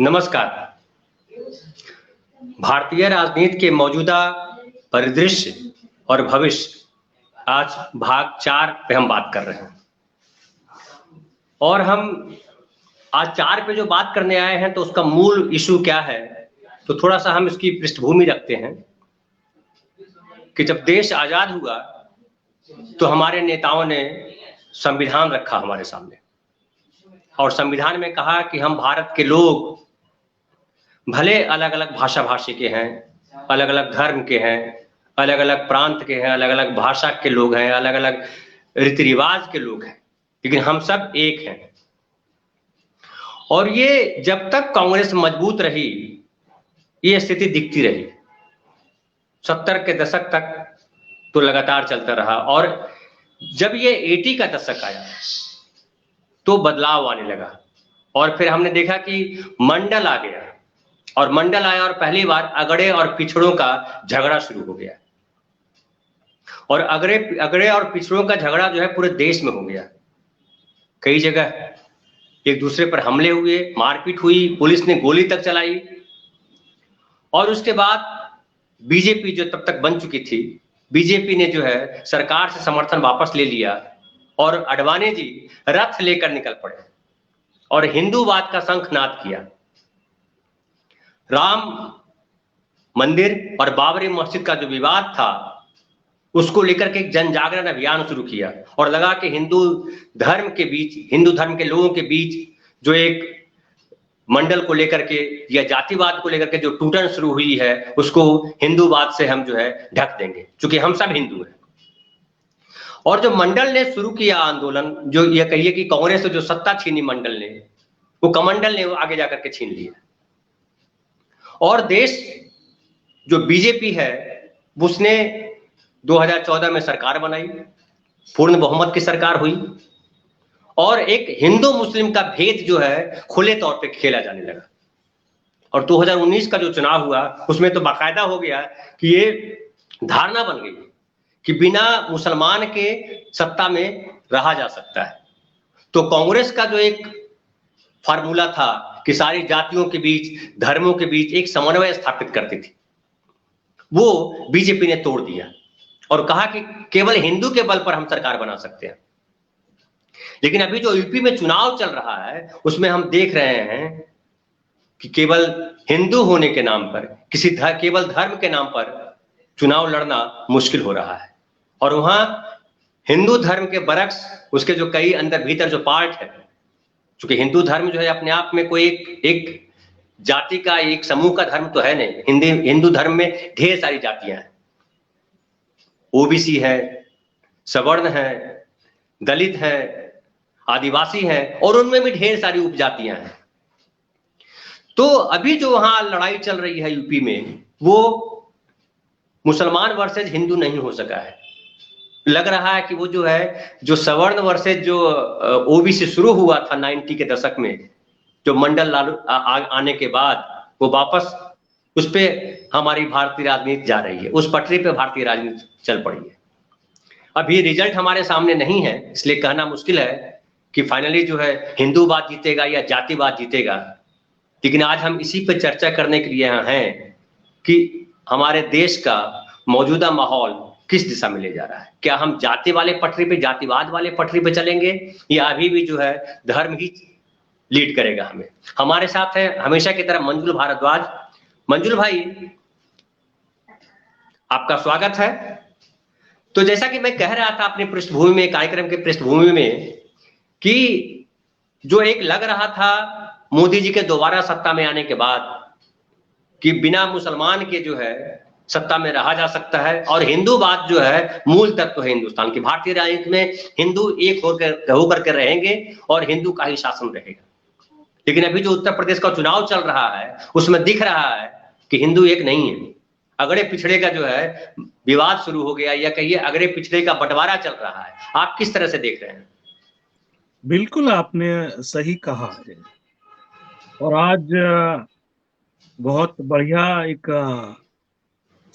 नमस्कार। भारतीय राजनीति के मौजूदा परिदृश्य और भविष्य, आज भाग 4 पे हम बात कर रहे हैं। और हम आज 4 पे जो बात करने आए हैं तो उसका मूल इशू क्या है, तो थोड़ा सा हम इसकी पृष्ठभूमि रखते हैं कि जब देश आजाद हुआ तो हमारे नेताओं ने संविधान रखा हमारे सामने, और संविधान में कहा कि हम भारत के लोग भले अलग अलग भाषा भाषी के हैं, अलग अलग धर्म के हैं, अलग अलग प्रांत के हैं, अलग अलग भाषा के लोग हैं, अलग अलग रीति रिवाज के लोग हैं, लेकिन हम सब एक हैं। और ये जब तक कांग्रेस मजबूत रही ये स्थिति दिखती रही। 70 के दशक तक तो लगातार चलता रहा, और जब ये 80 का दशक आया तो बदलाव आने लगा। और फिर हमने देखा कि मंडल आ गया, और मंडल आया और पहली बार अगड़े और पिछड़ों का झगड़ा शुरू हो गया। और अगड़े और पिछड़ों का झगड़ा जो है पूरे देश में हो गया। कई जगह एक दूसरे पर हमले हुए, मारपीट हुई, पुलिस ने गोली तक चलाई। और उसके बाद बीजेपी जो तब तक बन चुकी थी, बीजेपी ने जो है सरकार से समर्थन वापस ले लिया, और अडवाणी जी रथ लेकर निकल पड़े और हिंदूवाद का शंखनाद किया। राम मंदिर और बाबरी मस्जिद का जो विवाद था उसको लेकर के एक जन जागरण अभियान शुरू किया, और लगा कि हिंदू धर्म के लोगों के बीच जो एक मंडल को लेकर के या जातिवाद को लेकर के जो टूटन शुरू हुई है उसको हिंदूवाद से हम जो है ढक देंगे, क्योंकि हम सब हिंदू हैं। और जो मंडल ने शुरू किया आंदोलन, जो ये कहिए कि कांग्रेस से जो सत्ता छीनी मंडल ने, वो कमंडल ने वो आगे जाकर के छीन लिया। और देश जो बीजेपी है उसने 2014 में सरकार बनाई, पूर्ण बहुमत की सरकार हुई, और एक हिंदू मुस्लिम का भेद जो है खुले तौर पे खेला जाने लगा। और 2019 का जो चुनाव हुआ उसमें तो बाकायदा हो गया कि ये धारणा बन गई कि बिना मुसलमान के सत्ता में रहा जा सकता है। तो कांग्रेस का जो एक फार्मूला था कि सारी जातियों के बीच, धर्मों के बीच एक समन्वय स्थापित करती थी, वो बीजेपी ने तोड़ दिया और कहा कि केवल हिंदू के बल पर हम सरकार बना सकते हैं। लेकिन अभी जो यूपी में चुनाव चल रहा है उसमें हम देख रहे हैं कि केवल हिंदू होने के नाम पर, केवल धर्म के नाम पर चुनाव लड़ना मुश्किल हो रहा है। और वहां हिंदू धर्म के बरक्स, उसके जो कई अंदर भीतर जो पार्ट है, क्योंकि हिंदू धर्म जो है अपने आप में कोई एक जाति का, एक समूह का धर्म तो है नहीं। हिंदू धर्म में ढेर सारी जातियां हैं, ओबीसी है, सवर्ण है, दलित है, आदिवासी है, और उनमें भी ढेर सारी उपजातियां हैं। तो अभी जो वहां लड़ाई चल रही है यूपी में, वो मुसलमान वर्सेज हिंदू नहीं हो सका है। लग रहा है कि वो जो है, जो सवर्ण वर्सेज जो ओबीसी शुरू हुआ था 90 के दशक में, जो मंडल आने के बाद, वो वापस उस पे हमारी भारतीय राजनीति जा रही है, उस पटरी पे भारतीय राजनीति चल पड़ी है। अभी रिजल्ट हमारे सामने नहीं है, इसलिए कहना मुश्किल है कि फाइनली जो है हिंदूवाद जीतेगा या जातिवाद जीतेगा। लेकिन आज हम इसी पे चर्चा करने के लिए यहाँ हैं कि हमारे देश का मौजूदा माहौल किस दिशा में ले जा रहा है। क्या हम जाति वाले पटरी पे, जातिवाद वाले पटरी पे चलेंगे, या अभी भी जो है धर्म ही लीड करेगा हमें। हमारे साथ है हमेशा की तरह मंजुल भारद्वाज। मंजुल भाई, आपका स्वागत है। तो जैसा कि मैं कह रहा था अपनी पृष्ठभूमि में, कार्यक्रम के पृष्ठभूमि में, कि जो एक लग रहा था मोदी जी के दोबारा सत्ता में आने के बाद कि बिना मुसलमान के जो है सत्ता में रहा जा सकता है, और हिंदूवाद जो है मूल तत्व है हिंदुस्तान की। भारतीय राजनीति में हिंदू एक होकर के रहेंगे और हिंदू का ही शासन रहेगा। लेकिन अभी जो उत्तर प्रदेश का चुनाव चल रहा है उसमें दिख रहा है कि हिंदू एक नहीं है। अगड़े पिछड़े का जो है विवाद शुरू हो गया, या कहिए अगड़े पिछड़े का बंटवारा चल रहा है। आप किस तरह से देख रहे हैं? बिल्कुल आपने सही कहा है। और आज बहुत बढ़िया एक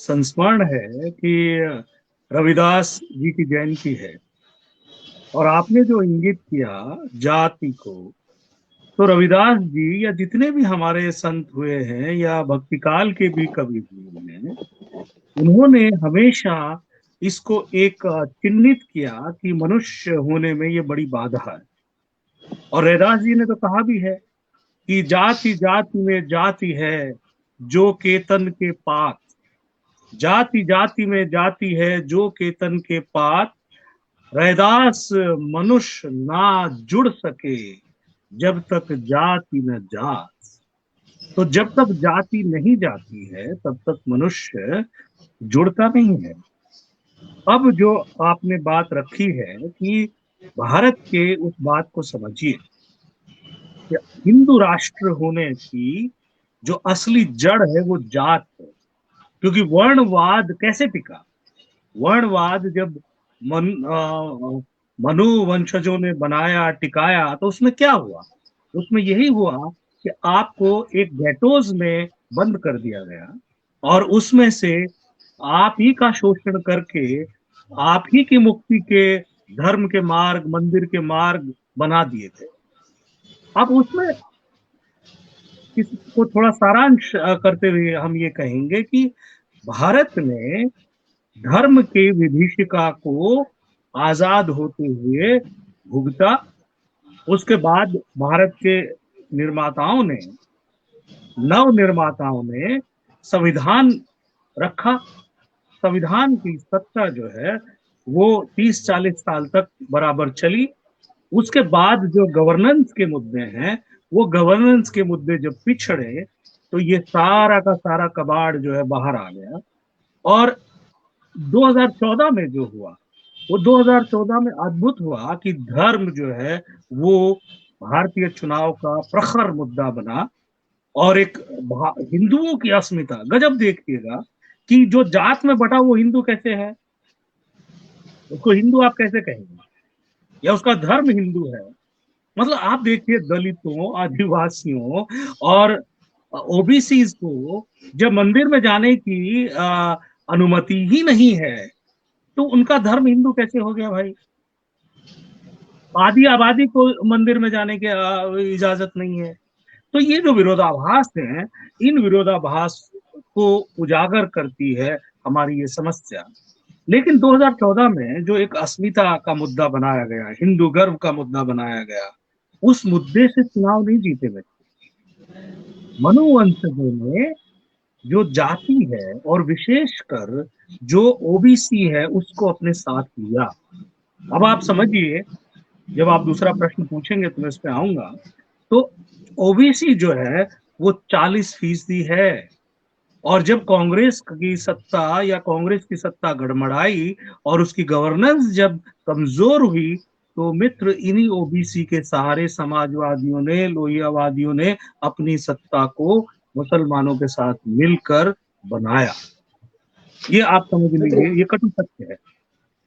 संस्मरण है कि रविदास जी की जयंती है, और आपने जो इंगित किया जाति को, तो रविदास जी या जितने भी हमारे संत हुए हैं या भक्ति काल के भी कवि हुए हैं, उन्होंने हमेशा इसको एक चिन्हित किया कि मनुष्य होने में ये बड़ी बाधा है। और रैदास जी ने तो कहा भी है कि जाति जाति में जाति है जो केतन के पात, जाति जाति में जाति है जो केतन के पात, रैदास मनुष्य ना जुड़ सके जब तक जाति न जात। तो जब तक जाति नहीं जाती है तब तक मनुष्य जुड़ता नहीं है। अब जो आपने बात रखी है कि भारत के उस बात को समझिए कि हिंदू राष्ट्र होने की जो असली जड़ है वो जात है। क्योंकि वर्णवाद कैसे टिका? वर्णवाद जब मनु वंशजों ने बनाया टिकाया तो उसमें क्या हुआ? उसमें यही हुआ कि आपको एक गेटोज में बंद कर दिया गया और उसमें से आप ही का शोषण करके आप ही की मुक्ति के धर्म के मार्ग, मंदिर के मार्ग बना दिए थे। अब उसमें इसको थोड़ा सारांश करते हुए हम ये कहेंगे कि भारत ने धर्म के विभीषिका को आजाद होते हुए भुगता। उसके बाद भारत के निर्माताओं ने, नव निर्माताओं ने संविधान रखा। संविधान की सत्ता जो है वो 30-40 साल तक बराबर चली। उसके बाद जो गवर्नेंस के मुद्दे हैं, वो गवर्नेंस के मुद्दे जब पिछड़े तो ये सारा का सारा कबाड़ जो है बाहर आ गया। और 2014 में जो हुआ वो 2014 में अद्भुत हुआ कि धर्म जो है वो भारतीय चुनाव का प्रखर मुद्दा बना। और एक हिंदुओं की अस्मिता, गजब देखिएगा कि जो जात में बटा वो हिंदू कैसे है? उसको हिंदू आप कैसे कहेंगे? या उसका धर्म हिंदू है? मतलब आप देखिए दलितों, आदिवासियों और ओबीसी को जब मंदिर में जाने की अनुमति ही नहीं है तो उनका धर्म हिंदू कैसे हो गया भाई? आदि आबादी को मंदिर में जाने की इजाजत नहीं है। तो ये जो विरोधाभास है, इन विरोधाभास को उजागर करती है हमारी ये समस्या। लेकिन 2014 में जो एक अस्मिता का मुद्दा बनाया गया, हिंदू गर्व का मुद्दा बनाया गया, उस मुद्दे से चुनाव नहीं जीते गए। मनुवंशजों ने जो जाति है और विशेषकर जो ओबीसी है उसको अपने साथ लिया। अब आप समझिए, जब आप दूसरा प्रश्न पूछेंगे तो मैं इस पे आऊंगा। तो ओबीसी जो है वो 40% है। और जब कांग्रेस की सत्ता या कांग्रेस की सत्ता गड़बड़ाई और उसकी गवर्नेंस जब कमजोर हुई तो मित्र इन्हीं ओबीसी के सहारे समाजवादियों ने, लोहियावादियों ने अपनी सत्ता को मुसलमानों के साथ मिलकर बनाया। ये आप समझ लीजिए, ये कटु सत्य है।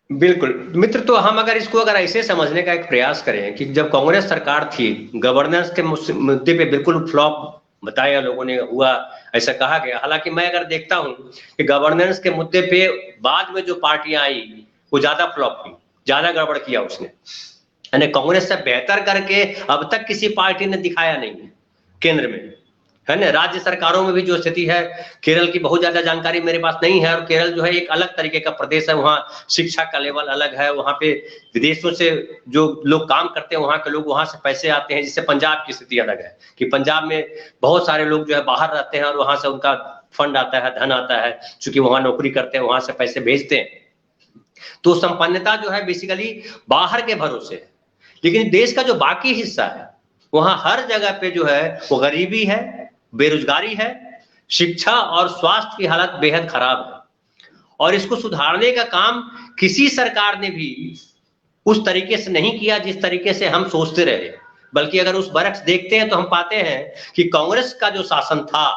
बिल्कुल मित्र, तो हम अगर ऐसे समझने का एक प्रयास करें कि जब कांग्रेस सरकार थी, गवर्नेंस के मुद्दे पे बिल्कुल फ्लॉप बताया लोगों ने, हुआ ऐसा कहा गया। हालांकि मैं अगर देखता हूं कि गवर्नेंस के मुद्दे पे बाद में जो पार्टियां आई वो ज्यादा फ्लॉप हुई, ज्यादा गड़बड़ किया उसने। यानी कांग्रेस से बेहतर करके अब तक किसी पार्टी ने दिखाया नहीं है केंद्र में, है ना। राज्य सरकारों में भी जो स्थिति है, केरल की बहुत ज्यादा जानकारी मेरे पास नहीं है, और केरल जो है एक अलग तरीके का प्रदेश है, वहाँ शिक्षा का लेवल अलग है, वहाँ पे विदेशों से जो लोग काम करते हैं, वहाँ के लोग वहां से पैसे आते हैं। जिससे पंजाब की स्थिति अलग है कि पंजाब में बहुत सारे लोग जो है बाहर रहते हैं और वहां से उनका फंड आता है, धन आता है, चूंकि वहां नौकरी करते हैं, वहां से पैसे भेजते हैं। तो संपन्नता जो है बेसिकली बाहर के भरोसे है। लेकिन देश का जो बाकी हिस्सा है वहां हर जगह पे जो है वो गरीबी है, बेरोजगारी है, शिक्षा और स्वास्थ्य की हालत बेहद खराब है। और इसको सुधारने का काम किसी सरकार ने भी उस तरीके से नहीं किया जिस तरीके से हम सोचते रहे। बल्कि अगर उस बरक्स देखते हैं तो हम पाते हैं कि कांग्रेस का जो शासन था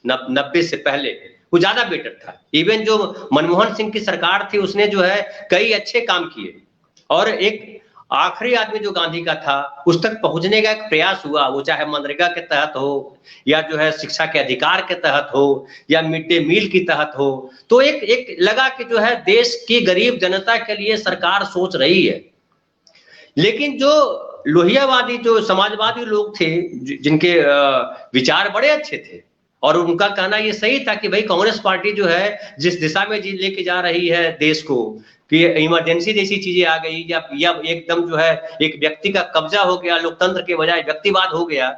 90 से पहले वो ज्यादा बेटर था। इवन जो मनमोहन सिंह की सरकार थी उसने जो है कई अच्छे काम किए, और एक आखिरी आदमी जो गांधी का था उस तक पहुंचने का एक प्रयास हुआ, वो चाहे मनरेगा के तहत हो या जो है शिक्षा के अधिकार के तहत हो या मिड डे मील की तहत हो। तो एक लगा कि जो है देश की गरीब जनता के लिए सरकार सोच रही है। लेकिन जो लोहियावादी जो समाजवादी लोग थे जिनके विचार बड़े अच्छे थे, और उनका कहना ये सही था कि भाई कांग्रेस पार्टी जो है जिस दिशा में लेके जा रही है देश को, कि इमरजेंसी जैसी चीजें आ गई या एकदम जो है एक व्यक्ति का कब्जा हो गया, लोकतंत्र के बजाय व्यक्तिवाद हो गया,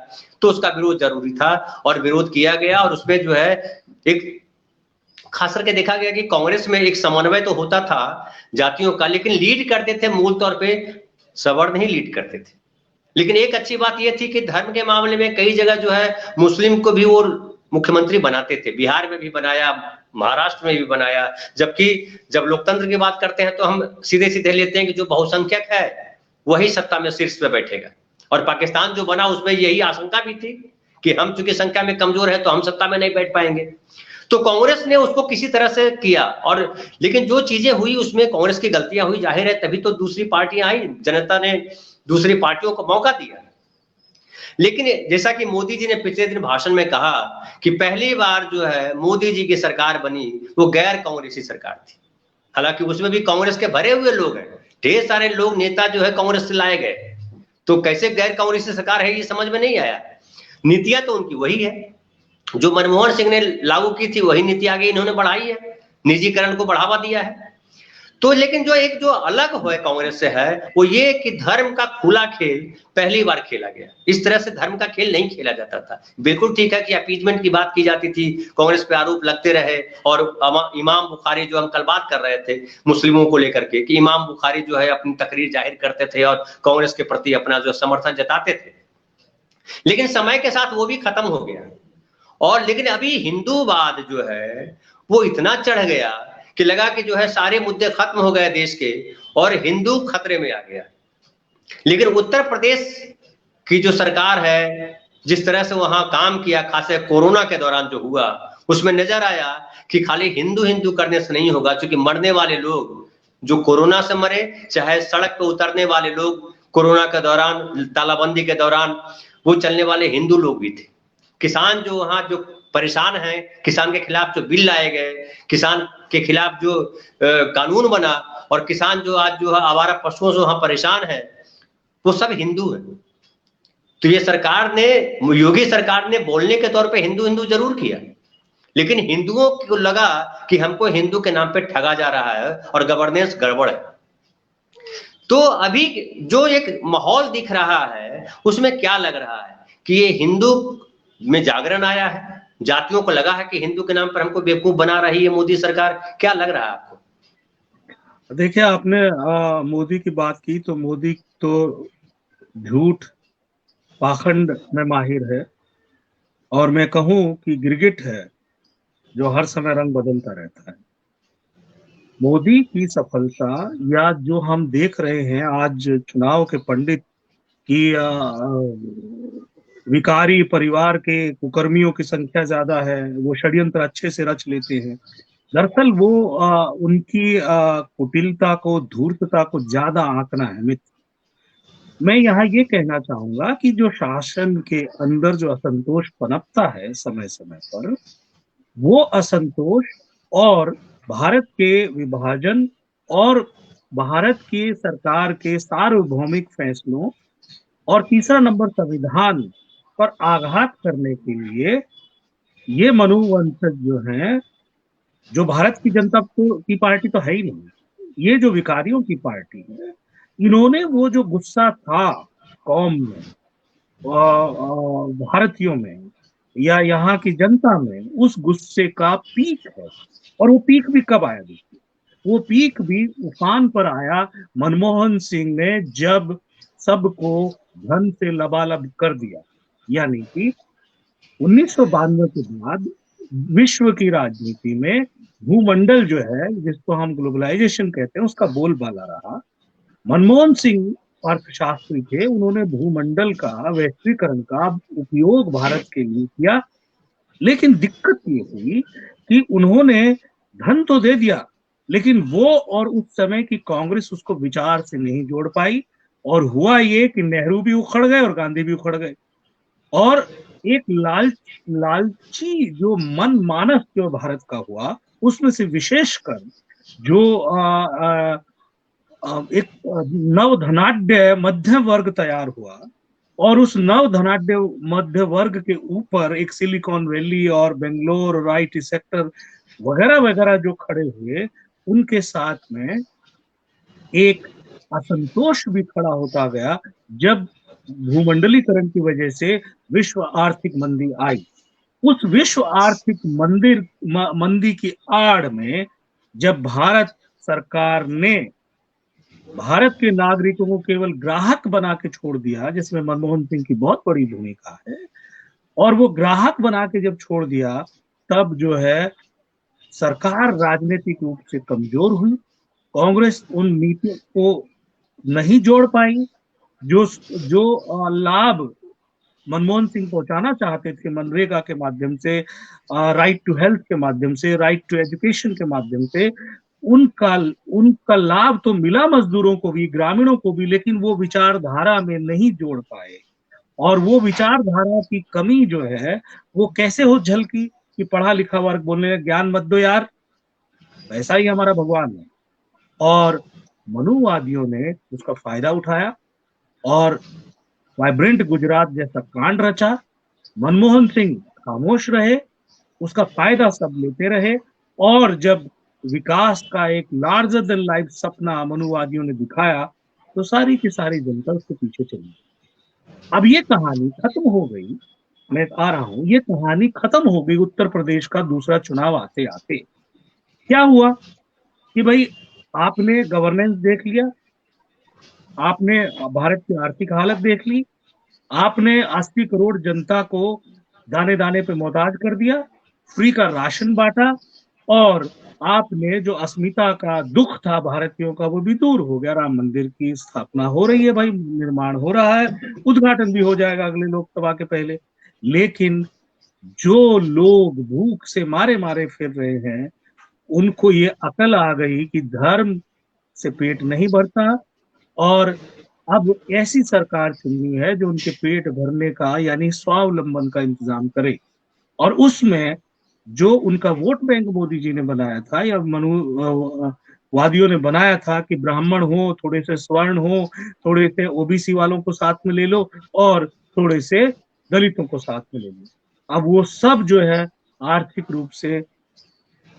तो उसका विरोध जरूरी था और विरोध किया गया। और उसमें जो है एक खास करके देखा गया कि कांग्रेस में एक समन्वय तो होता था जातियों का, लेकिन लीड करते थे मूल तौर पे सवर्ण ही लीड करते थे। लेकिन एक अच्छी बात यह थी कि धर्म के मामले में कई जगह जो है मुस्लिम को भी वो मुख्यमंत्री बनाते थे, बिहार में भी बनाया, महाराष्ट्र में भी बनाया। जबकि जब लोकतंत्र की बात करते हैं तो हम सीधे सीधे लेते हैं कि जो बहुसंख्यक है वही सत्ता में शीर्ष पे बैठेगा, और पाकिस्तान जो बना उसमें यही आशंका भी थी कि हम चूंकि संख्या में कमजोर है तो हम सत्ता में नहीं बैठ पाएंगे। तो कांग्रेस ने उसको किसी तरह से किया, और लेकिन जो चीजें हुई उसमें कांग्रेस की गलतियां हुई, जाहिर है, तभी तो दूसरी पार्टियां आई, जनता ने दूसरी पार्टियों को मौका दिया। लेकिन जैसा कि मोदी जी ने पिछले दिन भाषण में कहा कि पहली बार जो है मोदी जी की सरकार बनी वो गैर कांग्रेसी सरकार थी। हालांकि उसमें भी कांग्रेस के भरे हुए लोग हैं, ढेर सारे लोग नेता जो है कांग्रेस से लाए गए, तो कैसे गैर कांग्रेसी सरकार है ये समझ में नहीं आया। नीतियां तो उनकी वही है जो मनमोहन सिंह ने लागू की थी, वही नीति आगे इन्होंने बढ़ाई है, निजीकरण को बढ़ावा दिया है। तो लेकिन जो अलग है कांग्रेस से है वो ये कि धर्म का खुला खेल पहली बार खेला गया। इस तरह से धर्म का खेल नहीं खेला जाता था। बिल्कुल ठीक है कि अपीजमेंट की बात की जाती थी, कांग्रेस पे आरोप लगते रहे, और इमाम बुखारी जो हम कल बात कर रहे थे मुस्लिमों को लेकर के, कि इमाम बुखारी जो है अपनी तकरीर जाहिर करते थे और कांग्रेस के प्रति अपना जो समर्थन जताते थे। लेकिन समय के साथ वो भी खत्म हो गया, और लेकिन अभी हिंदूवाद जो है वो इतना चढ़ गया कि लगा कि जो है सारे मुद्दे खत्म हो गए देश के और हिंदू खतरे में आ गया। लेकिन उत्तर प्रदेश की जो सरकार है जिस तरह से वहां काम किया, खासकर कोरोना के दौरान जो हुआ, उसमें नजर आया कि खाली हिंदू हिंदू करने से नहीं होगा, क्योंकि मरने वाले लोग जो कोरोना से मरे, चाहे सड़क पर उतरने वाले लोग कोरोना के दौरान, तालाबंदी के दौरान, वो चलने वाले हिंदू लोग भी थे। किसान जो वहां जो परेशान हैं, किसान के खिलाफ जो बिल लाए गए, किसान के खिलाफ जो कानून बना, और किसान जो आज जो है आवारा पशुओं से वहां परेशान है, वो सब हिंदू है। तो ये सरकार ने, योगी सरकार ने बोलने के तौर पे हिंदू हिंदू जरूर किया, लेकिन हिंदुओं को लगा कि हमको हिंदू के नाम पे ठगा जा रहा है और गवर्नेंस गड़बड़ है। तो अभी जो एक माहौल दिख रहा है उसमें क्या लग रहा है कि ये हिंदू में जागरण आया है, जातियों को लगा है कि हिंदू के नाम पर हमको बेवकूफ बना रही है मोदी सरकार। क्या लग रहा है आपको? देखिए, आपने मोदी की बात की, तो मोदी तो झूठ पाखंड में माहिर है, और मैं कहूं कि गिरगिट है जो हर समय रंग बदलता रहता है। मोदी की सफलता, या जो हम देख रहे हैं आज चुनाव के पंडित की विकारी परिवार के कुकर्मियों की संख्या ज्यादा है, वो षड्यंत्र अच्छे से रच लेते हैं। दरअसल वो उनकी कुटिलता को, धूर्तता को ज्यादा आंकना है मित्र। मैं यहाँ ये कहना चाहूंगा कि जो शासन के अंदर जो असंतोष पनपता है समय समय पर, वो असंतोष और भारत के विभाजन और भारत की सरकार के सार्वभौमिक फैसलों और तीसरा नंबर संविधान पर आघात करने के लिए ये मनुवंशज जो हैं, जो भारत की जनता की पार्टी तो है ही नहीं, ये जो विकारियों की पार्टी है, इन्होंने वो जो गुस्सा था कौम में, भारतीयों में या यहाँ की जनता में, उस गुस्से का पीक है। और वो पीक भी कब आया? देखिए, वो पीक भी उफान पर आया मनमोहन सिंह ने जब सबको धन से लबालब कर दिया। यानी कि 1992 के बाद विश्व की राजनीति में भूमंडल जो है, जिसको हम ग्लोबलाइजेशन कहते हैं, उसका बोलबाला रहा। मनमोहन सिंह अर्थशास्त्री थे, उन्होंने भूमंडल का, वैश्वीकरण का उपयोग भारत के लिए किया। लेकिन दिक्कत ये हुई कि उन्होंने धन तो दे दिया, लेकिन वो और उस समय की कांग्रेस उसको विचार से नहीं जोड़ पाई, और हुआ ये कि नेहरू भी उखड़ गए और गांधी भी उखड़ गए। और एक लालची जो मन मानस जो भारत का हुआ, उसमें से विशेषकर जो एक नव धनाढ्य मध्य वर्ग तैयार हुआ, और उस नव धनाढ्य मध्य वर्ग के ऊपर एक सिलिकॉन वैली और बेंगलोर और IT सेक्टर वगैरह वगैरह जो खड़े हुए, उनके साथ में एक असंतोष भी खड़ा होता गया जब भूमंडलीकरण की वजह से विश्व आर्थिक मंदी आई। उस विश्व आर्थिक मंदी की आड़ में जब भारत सरकार ने भारत के नागरिकों को केवल ग्राहक बना के छोड़ दिया, जिसमें मनमोहन सिंह की बहुत बड़ी भूमिका है, और वो ग्राहक बना के जब छोड़ दिया, तब जो है सरकार राजनीतिक रूप से कमजोर हुई। कांग्रेस उन नीतियों को नहीं जोड़ पाई जो जो लाभ मनमोहन सिंह पहुंचाना चाहते थे, मनरेगा के माध्यम से, राइट टू हेल्थ के माध्यम से, राइट टू एजुकेशन के माध्यम से। उनका उनका लाभ तो मिला मजदूरों को भी, ग्रामीणों को भी, लेकिन वो विचारधारा में नहीं जोड़ पाए। और वो विचारधारा की कमी जो है वो कैसे हो झलकी कि पढ़ा लिखा वर्ग बोलने लगा, ज्ञान मत दो यार, वैसा ही हमारा भगवान है। और मनुवादियों ने उसका फायदा उठाया और वाइब्रेंट गुजरात जैसा कांड रचा। मनमोहन सिंह खामोश रहे, उसका फायदा सब लेते रहे, और जब विकास का एक लार्जर देन लाइफ सपना मनुवादियों ने दिखाया, तो सारी की सारी जनता उसके पीछे चली। अब ये कहानी खत्म हो गई, मैं आ रहा हूं, ये कहानी खत्म हो गई उत्तर प्रदेश का दूसरा चुनाव आते आते। क्या हुआ कि भाई आपने गवर्नेंस देख लिया, आपने भारत की आर्थिक हालत देख ली, आपने 80 करोड़ जनता को दाने दाने पे मोहताज कर दिया, फ्री का राशन बांटा, और आपने जो अस्मिता का दुख था भारतीयों का वो भी दूर हो गया। राम मंदिर की स्थापना हो रही है भाई, निर्माण हो रहा है, उद्घाटन भी हो जाएगा अगले लोकसभा के पहले। लेकिन जो लोग भूख से मारे मारे फिर रहे हैं, उनको ये अकल आ गई कि धर्म से पेट नहीं भरता, और अब ऐसी सरकार चुननी है जो उनके पेट भरने का यानी स्वावलंबन का इंतजाम करे। और उसमें जो उनका वोट बैंक मोदी जी ने बनाया था, या वादियों ने बनाया था कि ब्राह्मण हो, थोड़े से स्वर्ण हो, थोड़े से OBC वालों को साथ में ले लो, और थोड़े से दलितों को साथ में ले लो, अब वो सब जो है आर्थिक रूप से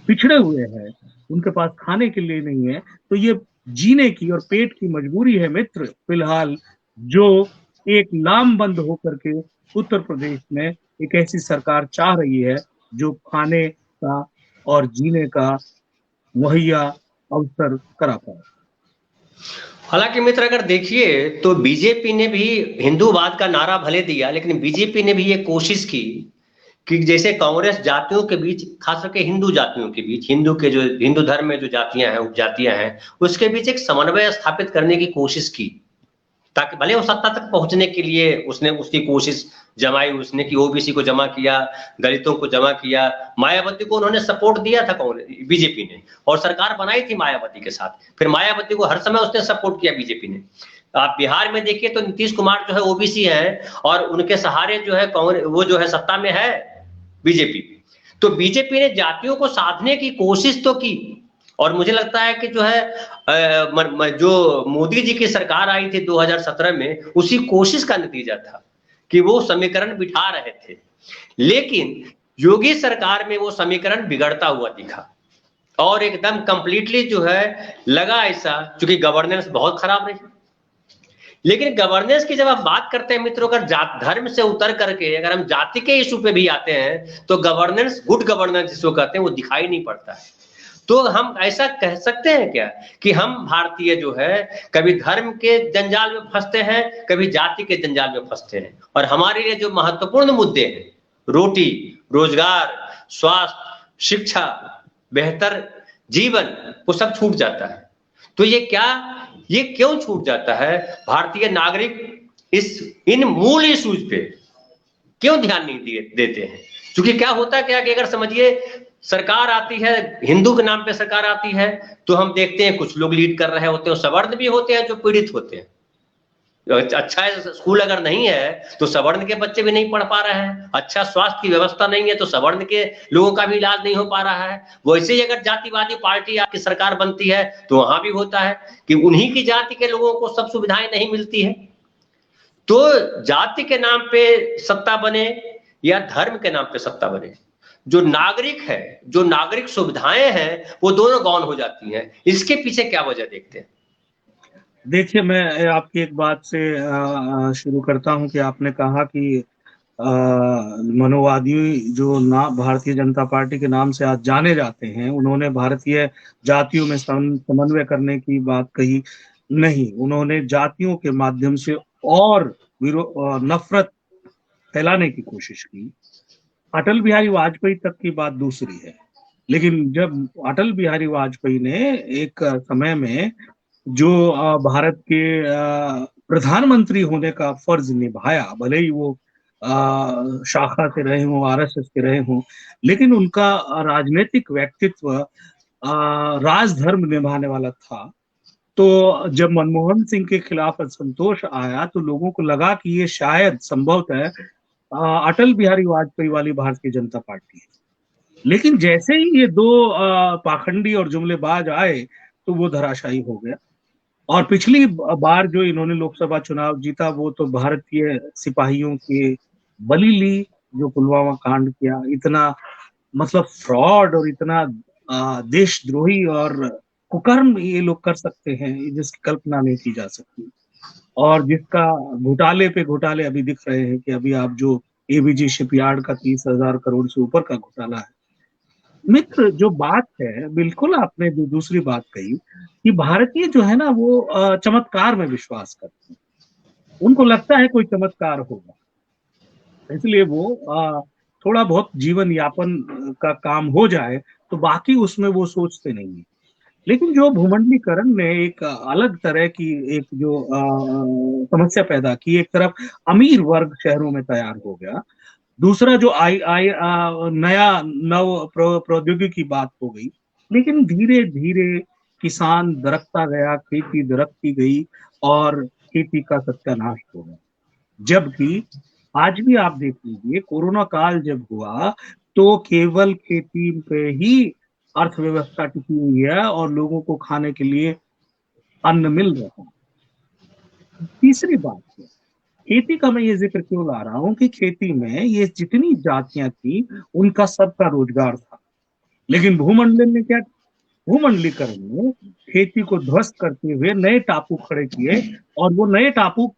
पिछड़े हुए हैं, उनके पास खाने के लिए नहीं है। तो ये जीने की और पेट की मजबूरी है मित्र, फिलहाल जो एक लामबंद होकर के उत्तर प्रदेश में एक ऐसी सरकार चाह रही है जो खाने का और जीने का मुहैया अवसर करा पाए। हालांकि मित्र अगर देखिए तो बीजेपी ने भी हिंदूवाद का नारा भले दिया, लेकिन बीजेपी ने भी ये कोशिश की कि जैसे कांग्रेस जातियों के बीच, खास करके हिंदू जातियों के बीच, हिंदू के जो हिंदू धर्म में जो जातियां हैं, उपजातियां हैं, उसके बीच एक समन्वय स्थापित करने की कोशिश की, ताकि भले वो सत्ता तक पहुंचने के लिए उसने उसकी कोशिश जमाई, उसने कि ओबीसी को जमा किया, दलितों को जमा किया, मायावती को उन्होंने सपोर्ट दिया था बीजेपी ने, और सरकार बनाई थी मायावती के साथ। फिर मायावती को हर समय उसने सपोर्ट किया बीजेपी ने। आप बिहार में देखिए तो नीतीश कुमार जो है ओबीसी है, और उनके सहारे जो है कांग्रेस, वो जो है सत्ता में है बीजेपी। तो बीजेपी ने जातियों को साधने की कोशिश तो की, और मुझे लगता है कि जो है जो मोदी जी की सरकार आई थी 2017 में, उसी कोशिश का नतीजा था कि वो समीकरण बिठा रहे थे। लेकिन योगी सरकार में वो समीकरण बिगड़ता हुआ दिखा, और एकदम कंप्लीटली जो है लगा ऐसा, क्योंकि गवर्नेंस बहुत खराब रही। लेकिन गवर्नेंस की जब आप बात करते हैं मित्रों, अगर जात धर्म से उतर करके अगर हम जाति के इशू पे भी आते हैं, तो गवर्नेंस, गुड गवर्नेंस जिसको कहते हैं, वो दिखाई नहीं पड़ता है। तो हम ऐसा कह सकते हैं क्या कि हम भारतीय जो है कभी धर्म के जंजाल में फंसते हैं, कभी जाति के जंजाल में फंसते हैं, और हमारे लिए जो महत्वपूर्ण मुद्दे हैं, रोटी, रोजगार, स्वास्थ्य, शिक्षा, बेहतर जीवन, वो सब छूट जाता है। तो ये क्यों छूट जाता है? भारतीय नागरिक इन मूल इश्यूज पे क्यों ध्यान नहीं देते हैं? क्योंकि क्या होता है क्या कि अगर समझिए सरकार आती है, हिंदू के नाम पे सरकार आती है, तो हम देखते हैं कुछ लोग लीड कर रहे होते हैं, सवर्ण भी होते हैं जो पीड़ित होते हैं, अच्छा स्कूल अगर नहीं है तो सवर्ण के बच्चे भी नहीं पढ़ पा रहे हैं, अच्छा स्वास्थ्य की व्यवस्था नहीं है तो सवर्ण के लोगों का भी इलाज नहीं हो पा रहा है। वैसे ही अगर जातिवादी पार्टी आपकी सरकार बनती है तो वहां भी होता है कि उन्हीं की जाति के लोगों को सब सुविधाएं नहीं मिलती है। तो जाति के नाम पे सत्ता बने या धर्म के नाम पे सत्ता बने, जो नागरिक है, जो नागरिक सुविधाएं हैं, वो दोनों गौण हो जाती हैं। इसके पीछे क्या वजह देखते हैं? देखिए, मैं आपकी एक बात से शुरू करता हूं कि आपने कहा कि मनोवादी जो ना भारतीय जनता पार्टी के नाम से आज जाने जाते हैं, उन्होंने भारतीय जातियों में समन्वय करने की बात कही नहीं, उन्होंने जातियों के माध्यम से और नफरत फैलाने की कोशिश की। अटल बिहारी वाजपेयी तक की बात दूसरी है, लेकिन जब अटल बिहारी वाजपेयी ने एक समय में जो भारत के प्रधानमंत्री होने का फर्ज निभाया, भले ही वो शाखा से रहे हों, आरएसएस के रहे हों, लेकिन उनका राजनीतिक व्यक्तित्व राजधर्म निभाने वाला था। तो जब मनमोहन सिंह के खिलाफ असंतोष आया तो लोगों को लगा कि ये शायद संभवतः अटल बिहारी वाजपेयी वाली भारतीय जनता पार्टी है। लेकिन जैसे ही ये दो पाखंडी और जुमलेबाज आए तो वो धराशायी हो गया। और पिछली बार जो इन्होंने लोकसभा चुनाव जीता वो तो भारतीय सिपाहियों के बलि ली, जो पुलवामा कांड किया, इतना मतलब फ्रॉड और इतना देशद्रोही और कुकर्म ये लोग कर सकते हैं जिसकी कल्पना नहीं की जा सकती। और जिसका घोटाले पे घोटाले अभी दिख रहे हैं कि अभी आप जो एबीजी शिपयार्ड का 30,000 करोड़ से ऊपर का घोटाला है। मित्र, जो बात है, बिल्कुल आपने दूसरी बात कही कि भारतीय जो है ना वो चमत्कार में विश्वास करते हैं। उनको लगता है कोई चमत्कार होगा, इसलिए वो थोड़ा बहुत जीवन यापन का काम हो जाए तो बाकी उसमें वो सोचते नहीं है। लेकिन जो भूमंडलीकरण ने एक अलग तरह की एक जो समस्या पैदा की, एक तरफ अमीर वर्ग शहरों में तैयार हो गया, दूसरा जो आई आई नया नव प्रौद्योगिकी की बात हो गई, लेकिन धीरे धीरे किसान दरकता गया, खेती दरकती गई और खेती का सत्यानाश हो गया। जबकि आज भी आप देख लीजिए, कोरोना काल जब हुआ तो केवल खेती पे ही अर्थव्यवस्था टिकी हुई है और लोगों को खाने के लिए अन्न मिल रहा है। तीसरी बात है, खेती का मैं ये जिक्र क्यों ला रहा हूं कि खेती में ये जितनी जातियां थी उनका सबका रोजगार था। लेकिन भूमंडलीकरण ने खेती को ध्वस्त करते हुए नए टापू खड़े किए, और वो नए टापू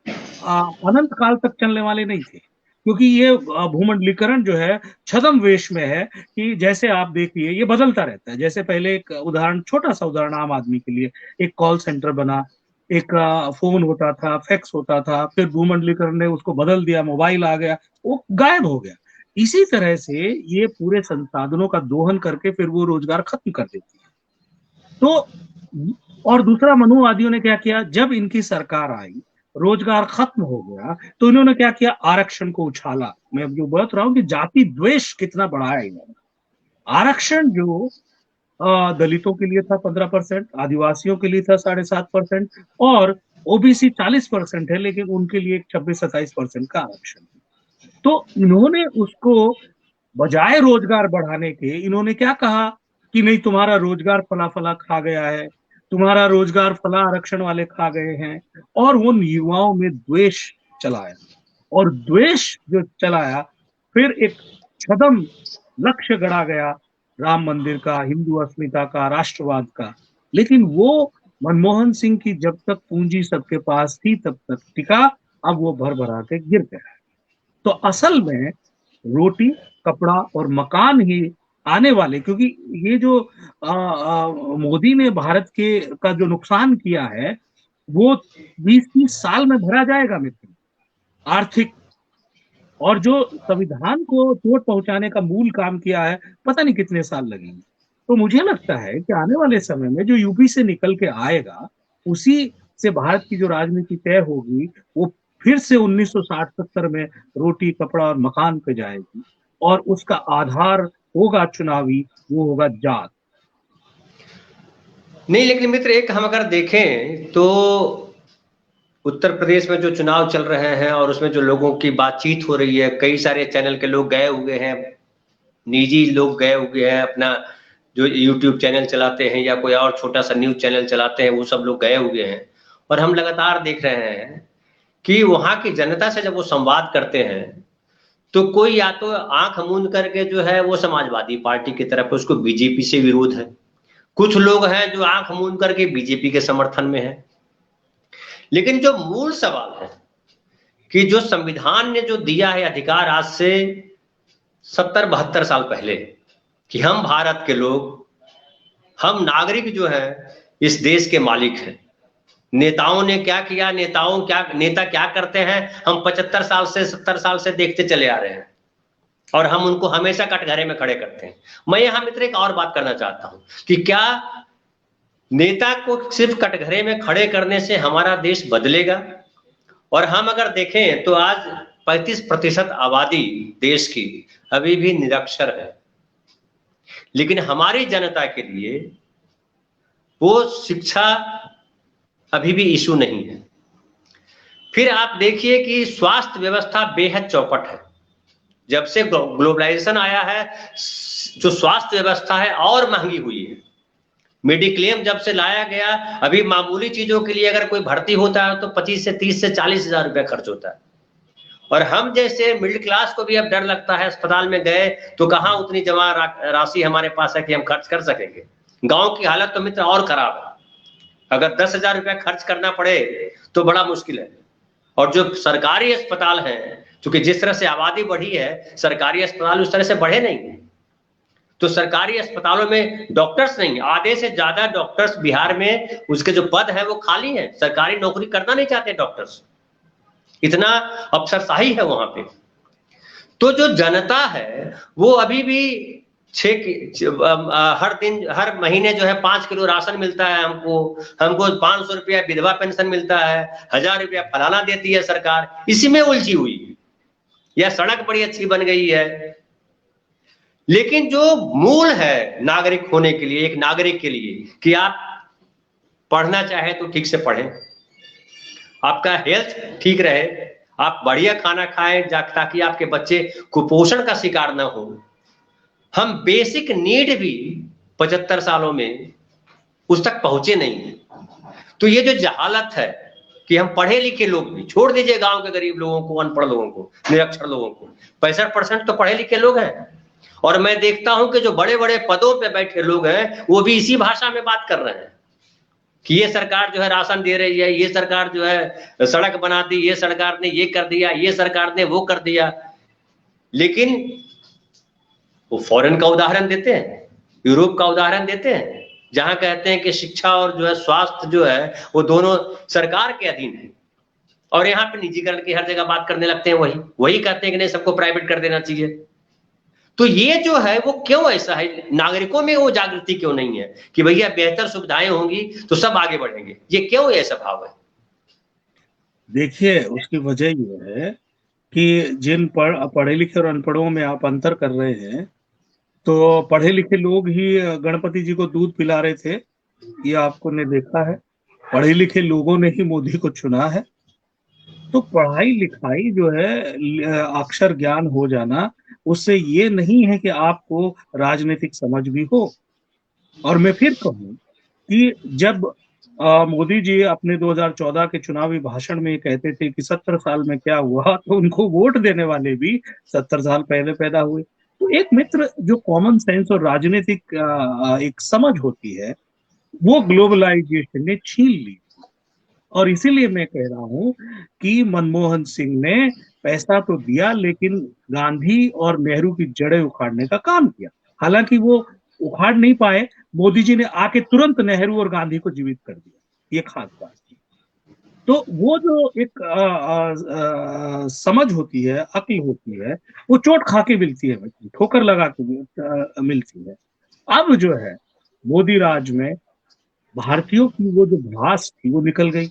अनंत काल तक चलने वाले नहीं थे, क्योंकि ये भूमंडलीकरण जो है छद्म वेश में है कि जैसे आप देखिए ये बदलता रहता है। जैसे पहले एक उदाहरण, छोटा सा उदाहरण आम आदमी के लिए, एक कॉल सेंटर बना, एक फोन होता था, फैक्स होता था, फिर भूमंडलीकरण ने उसको बदल दिया, मोबाइल आ गया, वो गायब हो गया। इसी तरह से ये पूरे संसाधनों का दोहन करके फिर वो रोजगार खत्म कर देती है। तो और दूसरा, मनुवादियों ने क्या किया, जब इनकी सरकार आई, रोजगार खत्म हो गया, तो इन्होंने क्या किया, आरक्षण को उछाला। मैं अब जो बात रहा हूं कि जाति द्वेष कितना बढ़ाया इन्होंने। आरक्षण जो दलितों के लिए था 15%, आदिवासियों के लिए था 7.5%, और ओबीसी 40% है, लेकिन उनके लिए 26-27% का आरक्षण। तो इन्होंने उसको बजाय रोजगार बढ़ाने के, इन्होंने क्या कहा कि नहीं, तुम्हारा रोजगार फला फला खा गया है, तुम्हारा रोजगार फला आरक्षण वाले खा गए हैं, और उन युवाओं में द्वेष चलाया। और द्वेष जो चलाया, फिर एक छद्म लक्ष्य गढ़ा गया राम मंदिर का, हिंदू अस्मिता का, राष्ट्रवाद का। लेकिन वो मनमोहन सिंह की जब तक पूंजी सबके पास थी तब तक टिका, अब वो भर भरा के गिर गया। तो असल में रोटी, कपड़ा और मकान ही आने वाले, क्योंकि ये जो मोदी ने भारत के का जो नुकसान किया है वो 20-30 साल में भरा जाएगा मित्र, आर्थिक। और जो संविधान को चोट पहुंचाने का मूल काम किया है, पता नहीं कितने साल लगेंगे। तो मुझे लगता है कि आने वाले समय में जो यूपी से निकल के आएगा, उसी से भारत की जो राजनीति तय होगी, वो फिर से 1960-70 में रोटी, कपड़ा और मकान पे जाएगी, और उसका आधार होगा चुनावी, वो होगा जात। नहीं, लेकिन मित्र, एक हम अगर देखें तो उत्तर प्रदेश में जो चुनाव चल रहे हैं और उसमें जो लोगों की बातचीत हो रही है, कई सारे चैनल के लोग गए हुए हैं, निजी लोग गए हुए हैं, अपना जो यूट्यूब चैनल चलाते हैं या कोई और छोटा सा न्यूज चैनल चलाते हैं, वो सब लोग गए हुए हैं। और हम लगातार देख रहे हैं कि वहां की जनता से जब वो संवाद करते हैं तो कोई या तो आंख मूंद करके जो है वो समाजवादी पार्टी की तरफ है, उसको बीजेपी से विरोध है। कुछ लोग हैं जो आंख मूंद करके बीजेपी के समर्थन में है। लेकिन जो मूल सवाल है कि जो संविधान ने जो दिया है अधिकार आज से 70-72 साल पहले, कि हम भारत के लोग, हम नागरिक जो है इस देश के मालिक हैं। नेताओं ने क्या किया, नेता क्या करते हैं, हम 75 साल से 70 साल से देखते चले आ रहे हैं और हम उनको हमेशा कटघरे में खड़े करते हैं। मैं यहां मित्र एक और बात करना चाहता हूं कि क्या नेता को सिर्फ कटघरे में खड़े करने से हमारा देश बदलेगा? और हम अगर देखें तो आज 35% आबादी देश की अभी भी निरक्षर है, लेकिन हमारी जनता के लिए वो शिक्षा अभी भी इशू नहीं है। फिर आप देखिए कि स्वास्थ्य व्यवस्था बेहद चौपट है। जब से ग्लोबलाइजेशन आया है, जो स्वास्थ्य व्यवस्था है और महंगी हुई है। मेडिक्लेम जब से लाया गया, अभी मामूली चीजों के लिए अगर कोई भर्ती होता है तो 25 से 30 से 40 हजार रुपया खर्च होता है। और हम जैसे मिडिल क्लास को भी अब डर लगता है, अस्पताल में गए तो कहां उतनी जमा राशि हमारे पास है कि हम खर्च कर सकेंगे। गांव की हालत तो मित्र और खराब है। अगर 10,000 रुपया खर्च करना पड़े तो बड़ा मुश्किल है। और जो सरकारी अस्पताल हैं, क्योंकि जिस तरह से आबादी बढ़ी है, सरकारी अस्पताल उस तरह से बढ़े नहीं है, तो सरकारी अस्पतालों में डॉक्टर्स नहीं, आधे से ज्यादा डॉक्टर्स बिहार में उसके जो पद है वो खाली है। सरकारी नौकरी करना नहीं चाहते डॉक्टर्स, इतना अफसरशाही है वहां पे। तो जो जनता है वो अभी भी हर महीने जो है 5 किलो राशन मिलता है हमको 500 रुपया विधवा पेंशन मिलता है, 1000 रुपया फलाना देती है सरकार, इसी में उलझी हुई है। यह सड़क बड़ी अच्छी बन गई है, लेकिन जो मूल है नागरिक होने के लिए, एक नागरिक के लिए, कि आप पढ़ना चाहे तो ठीक से पढ़ें, आपका हेल्थ ठीक रहे, आप बढ़िया खाना खाएं ताकि आपके बच्चे कुपोषण का शिकार ना हो। हम बेसिक नीड भी 75 सालों में उस तक पहुंचे नहीं है। तो ये जो जहालत है कि हम पढ़े लिखे लोग भी, छोड़ दीजिए गांव के गरीब लोगों को, अनपढ़ लोगों को, निरक्षर लोगों को, 65% तो पढ़े लिखे लोग हैं। और मैं देखता हूं कि जो बड़े बड़े पदों पे बैठे लोग हैं वो भी इसी भाषा में बात कर रहे हैं कि ये सरकार जो है राशन दे रही है, ये सरकार जो है सड़क बना दी, ये सरकार ने ये कर दिया, ये सरकार ने वो कर दिया। लेकिन वो फॉरेन का उदाहरण देते हैं, यूरोप का उदाहरण देते हैं, जहां कहते हैं कि शिक्षा और जो है स्वास्थ्य जो है वो दोनों सरकार के अधीन है। और यहाँ पे निजीकरण की हर जगह बात करने लगते हैं, वही कहते हैं कि नहीं सबको प्राइवेट कर देना चाहिए। तो ये जो है वो क्यों ऐसा है? नागरिकों में वो जागृति क्यों नहीं है कि भैया बेहतर सुविधाएं होंगी तो सब आगे बढ़ेंगे? ये क्यों ऐसा भाव है? देखिए, उसकी वजह ये है कि जिन पढ़े लिखे और अनपढ़ों में आप अंतर कर रहे हैं, तो पढ़े लिखे लोग ही गणपति जी को दूध पिला रहे थे, ये आपको ने देखा है। पढ़े लिखे लोगों ने ही मोदी को चुना है। तो पढ़ाई लिखाई जो है, अक्षर ज्ञान हो जाना, उससे ये नहीं है कि आपको राजनीतिक समझ भी हो। और मैं फिर कहूँ कि जब मोदी जी अपने 2014 के चुनावी भाषण में कहते थे कि 70 साल में क्या हुआ, तो उनको वोट देने वाले भी 70 साल पहले पैदा हुए। तो एक मित्र जो कॉमन सेंस और राजनीतिक एक समझ होती है, वो ग्लोबलाइजेशन ने छीन ली। और इसीलिए मैं कह रहा हूं कि मनमोहन सिंह ने पैसा तो दिया, लेकिन गांधी और नेहरू की जड़ें उखाड़ने का काम किया। हालांकि वो उखाड़ नहीं पाए, मोदी जी ने आके तुरंत नेहरू और गांधी को जीवित कर दिया, ये खास बात थी। तो वो जो एक समझ होती है, अक्ल होती है, वो चोट खा के मिलती है, ठोकर लगा के मिलती है। अब जो है मोदी राज में भारतीयों की वो जो भ्रास थी वो निकल गई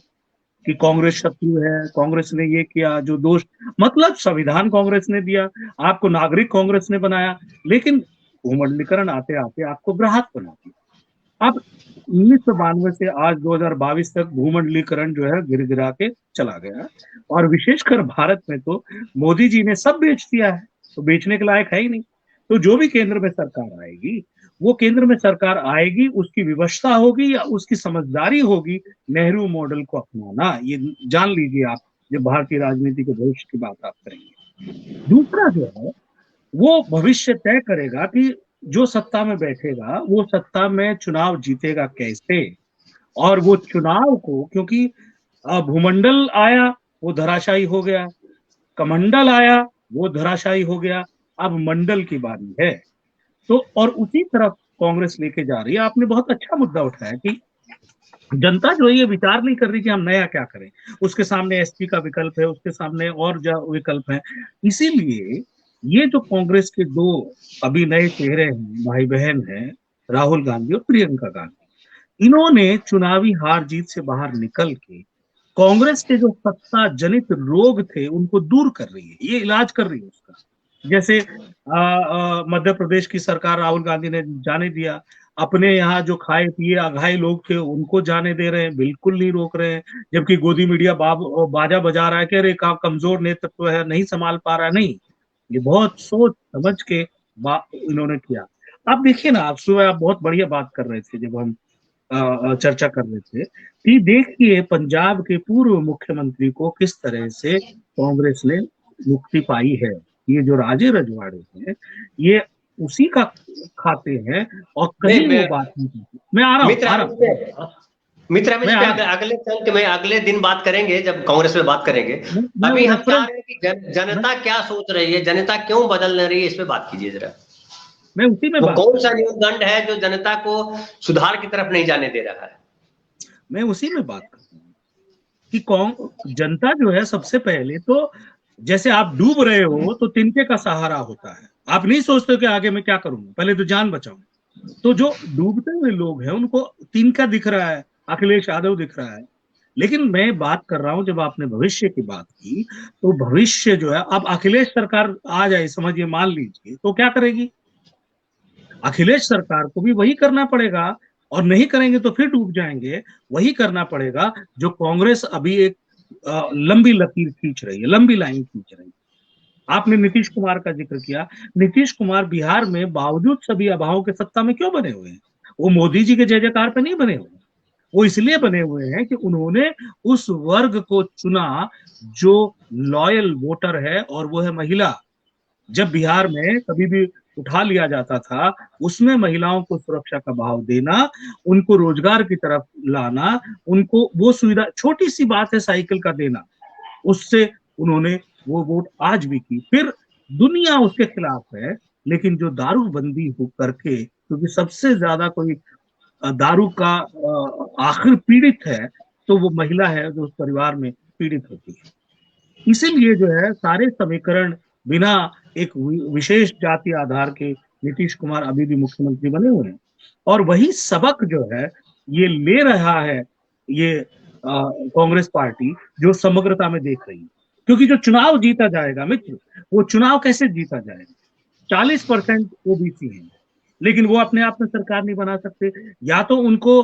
कि कांग्रेस शत्रु है, कांग्रेस ने ये किया, जो दोष, मतलब संविधान कांग्रेस ने दिया, आपको नागरिक कांग्रेस ने बनाया, लेकिन उमंडलीकरण आते आते आपको ग्राहक बना दिया। अब 1992 से आज 2022 तक भूमंडलीकरण जो है गिर गिरा के चला गया, और विशेषकर भारत में तो मोदी जी ने सब बेच दिया है, तो बेचने के लायक है ही नहीं। तो जो भी केंद्र में सरकार आएगी, वो केंद्र में सरकार आएगी, उसकी विवशता होगी या उसकी समझदारी होगी नेहरू मॉडल को अपनाना, ये जान लीजिए आप, जब भारतीय राजनीति के भविष्य की बात आप करेंगे। दूसरा जो है, वो भविष्य तय करेगा कि जो सत्ता में बैठेगा वो सत्ता में चुनाव जीतेगा कैसे, और वो चुनाव को, क्योंकि भूमंडल आया वो धराशायी हो गया, कमंडल आया वो धराशायी हो गया, अब मंडल की बारी है। तो और उसी तरफ कांग्रेस लेके जा रही है। आपने बहुत अच्छा मुद्दा उठाया कि जनता जो है ये विचार नहीं कर रही कि हम नया क्या करें, उसके सामने एसपी का विकल्प है, उसके सामने और जो विकल्प है। इसीलिए ये जो कांग्रेस के दो अभी नए चेहरे हैं, भाई बहन हैं, राहुल गांधी और प्रियंका गांधी, इन्होंने चुनावी हार जीत से बाहर निकल के कांग्रेस के जो सत्ता जनित रोग थे उनको दूर कर रही है, ये इलाज कर रही है उसका। जैसे मध्य प्रदेश की सरकार राहुल गांधी ने जाने दिया, अपने यहाँ जो खाए पिए अघाए लोग थे उनको जाने दे रहे हैं, बिल्कुल नहीं रोक रहे हैं। जबकि गोदी मीडिया बाजा बजा रहा है कि अरे का कमजोर नेतृत्व है, नहीं संभाल पा रहा है। नहीं, ये बहुत सोच समझ के इन्होंने किया। आप देखिए ना, आप सुबह आप बहुत बढ़िया बात कर रहे थे जब हम चर्चा कर रहे थे कि देखिए पंजाब के पूर्व मुख्यमंत्री को किस तरह से कांग्रेस ने मुक्ति पाई है। ये जो राजे रजवाड़े हैं ये उसी का खाते हैं, और नहीं, कहीं वो बात नहीं करती। मैं आ रहा हूँ, मित्र, आ रहा हूँ, मित्र, हम इस मैं आ पे रहा हूँ। अगले संक में अगले दिन बात करेंगे, जब कांग्रेस पे बात करेंगे। मैं अभी वो हम चाह रेफरेंस रहे हैं कि जनता क्या सोच रही है, जनता क्यों बदल नहीं रही है, इस पे बात कीजिए जरा। मैं उसी में वो बात कौन सा न्यूनगंड है जो जनता को सुधार की तरफ नहीं जाने दे रहा है? मैं उसी में बात कर रहा हूँ कि कौन जनता जो है, सबसे पहले तो जैसे आप डूब रहे हो तो तिनके का सहारा होता है। आप नहीं सोचते कि आगे मैं क्या करूंगा, पहले तो जान बचाऊं। तो जो डूबते हुए लोग हैं उनको तिनका दिख रहा है, अखिलेश यादव दिख रहा है। लेकिन मैं बात कर रहा हूं, जब आपने भविष्य की बात की, तो भविष्य जो है, अब अखिलेश सरकार आ जाए, समझिए मान लीजिए, तो क्या करेगी? अखिलेश सरकार को भी वही करना पड़ेगा, और नहीं करेंगे तो फिर डूब जाएंगे। वही करना पड़ेगा जो कांग्रेस अभी एक लंबी लकीर खींच रही है, लंबी लाइन खींच रही है। आपने नीतीश कुमार का जिक्र किया। नीतीश कुमार बिहार में बावजूद सभी अभावों के सत्ता में क्यों बने हुए हैं? वो मोदी जी के जय जयकार पे नहीं बने हुए, वो इसलिए बने हुए हैं कि उन्होंने उस वर्ग को चुना जो लॉयल वोटर है, और वो है महिला। जब बिहार में कभी भी उठा लिया जाता था, उसमें महिलाओं को सुरक्षा का भाव देना, उनको रोजगार की तरफ लाना, उनको वो सुविधा, छोटी सी बात है साइकिल का देना, उससे उन्होंने वो वोट आज भी की। फिर दुनिया उसके खिलाफ है, लेकिन जो दारूबंदी हो करके, क्योंकि सबसे ज्यादा कोई दारू का आखिर पीड़ित है तो वो महिला है जो उस परिवार में पीड़ित होती है। इसीलिए जो है सारे समीकरण बिना एक विशेष जाति आधार के नीतीश कुमार अभी भी मुख्यमंत्री बने हुए हैं। और वही सबक जो है ये ले रहा है, ये कांग्रेस पार्टी जो समग्रता में देख रही है। क्योंकि जो चुनाव जीता जाएगा मित्र, वो चुनाव कैसे जीता जाएगा? 40% ओबीसी है, लेकिन वो अपने आप में सरकार नहीं बना सकते। या तो उनको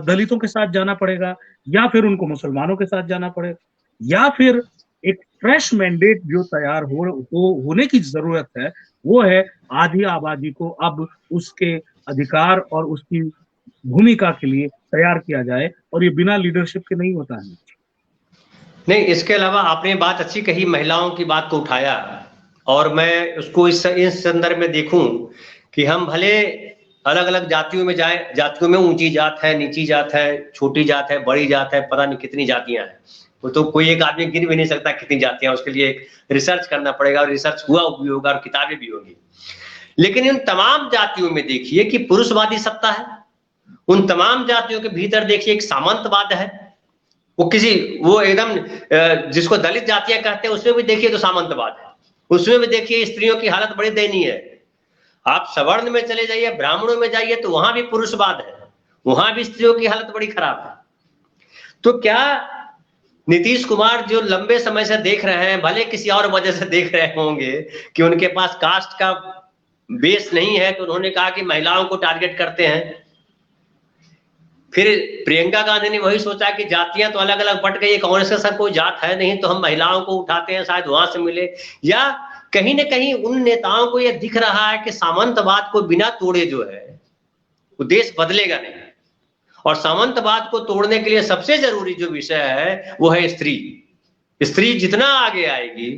दलितों के साथ जाना पड़ेगा, या फिर उनको मुसलमानों के साथ जाना पड़ेगा, या फिर एक फ्रेश मैंडेट जो तैयार होने की जरूरत है, वो है आधी आबादी को अब उसके अधिकार और उसकी भूमिका के लिए तैयार किया जाए, और ये बिना लीडरशिप के नहीं होता है। नहीं, इसके अलावा आपने बात अच्छी कही, महिलाओं की बात को उठाया, और मैं उसको इस संदर्भ में देखूं कि हम भले अलग अलग जातियों में जाएं, जातियों में ऊंची जात है, नीची जात है, छोटी जात है, बड़ी जात है, पता नहीं कितनी जातियां हैं। वो तो कोई एक आदमी गिन भी नहीं सकता कितनी जातियां, उसके लिए एक रिसर्च करना पड़ेगा, और रिसर्च हुआ भी होगा और किताबें भी होंगी। लेकिन इन तमाम जातियों में देखिए कि पुरुषवादी सत्ता है, उन तमाम जातियों के भीतर देखिए एक सामंतवाद है। वो एकदम जिसको दलित जातियां कहते हैं उसमें भी देखिए तो सामंतवाद है, उसमें भी देखिए स्त्रियों की हालत बड़ी दयनीय है। आप सवर्ण में चले जाइए, ब्राह्मणों में जाइए, तो वहां भी पुरुषवाद है, वहां भी स्त्रियों की हालत बड़ी खराब है। तो क्या नीतीश कुमार जो लंबे समय से देख रहे हैं, भले किसी और वजह से देख रहे होंगे कि उनके पास कास्ट का बेस नहीं है, तो उन्होंने कहा कि महिलाओं को टारगेट करते हैं, फिर प्रियंका गांधी ने वही सोचा कि जातियां तो अलग अलग बट गई, कांग्रेस का सर कोई जात है नहीं तो हम महिलाओं को उठाते हैं, शायद वहां से मिले। या कहीं ना कहीं उन नेताओं को यह दिख रहा है कि सामंतवाद को बिना तोड़े जो है वो देश बदलेगा नहीं, और सामंतवाद को तोड़ने के लिए सबसे जरूरी जो विषय है वो है स्त्री। स्त्री जितना आगे आएगी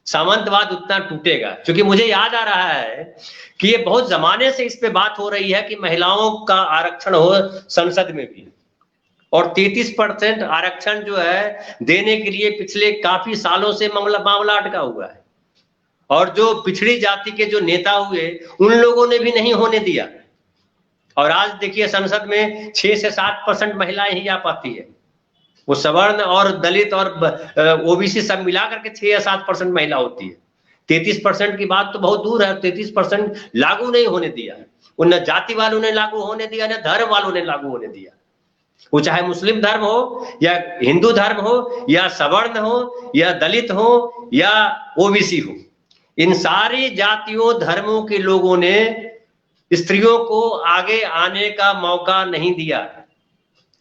सामंतवाद उतना टूटेगा। क्योंकि मुझे याद आ रहा है कि ये बहुत जमाने से इस पे बात हो रही है कि महिलाओं का आरक्षण हो संसद में भी, और 33% आरक्षण जो है देने के लिए पिछले काफी सालों से मामला अटका हुआ है, और जो पिछड़ी जाति के जो नेता हुए उन लोगों ने भी नहीं होने दिया। और आज देखिए संसद में 6 से 7% महिलाएं ही आ पाती है। वो सवर्ण और दलित और ओबीसी सब मिलाकर के 6 या 7% महिला होती है। 33% की बात तो बहुत दूर है, 33% लागू नहीं होने दिया, न जाति वालों ने लागू होने दिया, न धर्म वालों ने लागू होने दिया। वो चाहे मुस्लिम धर्म हो या हिंदू धर्म हो या सवर्ण हो या दलित हो या ओबीसी हो, इन सारी जातियों धर्मों के लोगों ने स्त्रियों को आगे आने का मौका नहीं दिया।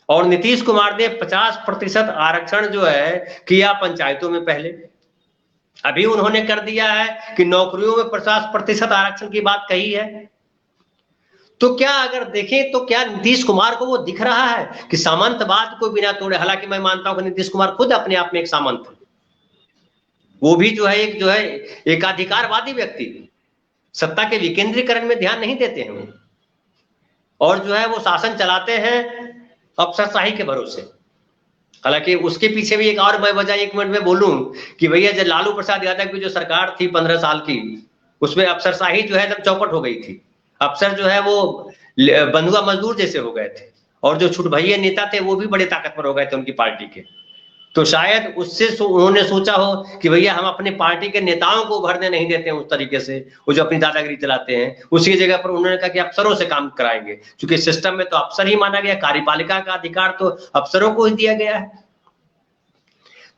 और नीतीश कुमार ने 50% आरक्षण जो है किया पंचायतों में पहले, अभी उन्होंने कर दिया है कि नौकरियों में 50% आरक्षण की बात कही है। तो क्या अगर देखें तो क्या नीतीश कुमार को वो दिख रहा है कि सामंतवाद को बिना तोड़े, हालांकि मैं मानता हूं कि नीतीश कुमार खुद अपने आप में एक सामंत है, वो भी जो है एकाधिकारवादी व्यक्ति, सत्ता के विकेंद्रीकरण में ध्यान नहीं देते हैं वो, और जो है वो शासन चलाते हैं अफसरशाही के भरोसे। हालांकि उसके पीछे भी एक और मैं वजह 1 मिनट में बोलूं कि भैया जब लालू प्रसाद यादव की जो सरकार थी 15 साल की, उसमें अफसरशाही जो है एकदम चौपट हो गई थी। अफसर जो है वो बंधुआ मजदूर जैसे हो गए थे, और जो छुटभैया नेता थे वो भी बड़े ताकतवर हो गए थे उनकी पार्टी के। तो शायद उससे उन्होंने सोचा हो कि भैया हम अपने पार्टी के नेताओं को उभरने नहीं देते हैं उस तरीके से, वो जो अपनी दादागिरी चलाते हैं, उसकी जगह पर उन्होंने कहा कि अफसरों से काम कराएंगे, क्योंकि सिस्टम में तो अफसर ही माना गया, कार्यपालिका का अधिकार तो अफसरों को ही दिया गया है।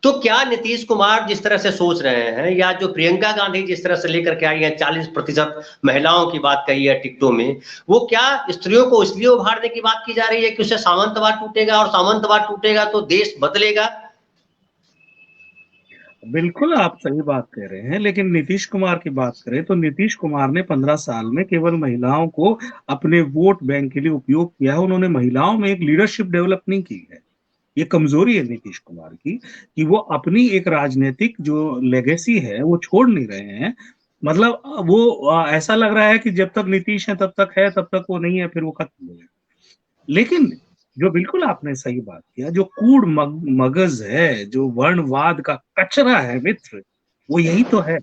तो क्या नीतीश कुमार जिस तरह से सोच रहे हैं, या जो प्रियंका गांधी जिस तरह से लेकर के आई है 40% महिलाओं की बात कही है टिकटों में, वो क्या स्त्रियों को इसलिए उभारने की बात की जा रही है कि उससे सामंतवाद टूटेगा, और सामंतवाद टूटेगा तो देश बदलेगा? बिल्कुल आप सही बात कह रहे हैं, लेकिन नीतीश कुमार की बात करें तो नीतीश कुमार ने 15 साल में केवल महिलाओं को अपने वोट बैंक के लिए उपयोग किया है। उन्होंने महिलाओं में एक लीडरशिप डेवलप नहीं की है। ये कमजोरी है नीतीश कुमार की कि वो अपनी एक राजनीतिक जो लेगेसी है वो छोड़ नहीं रहे हैं। मतलब वो ऐसा लग रहा है कि जब तक नीतीश है तब तक है, तब तक वो नहीं है, फिर वो खत्म हो गया। लेकिन जो बिल्कुल आपने सही बात किया, जो कूड़ मगज है, जो वर्णवाद का कचरा है मित्र, वो यही तो है।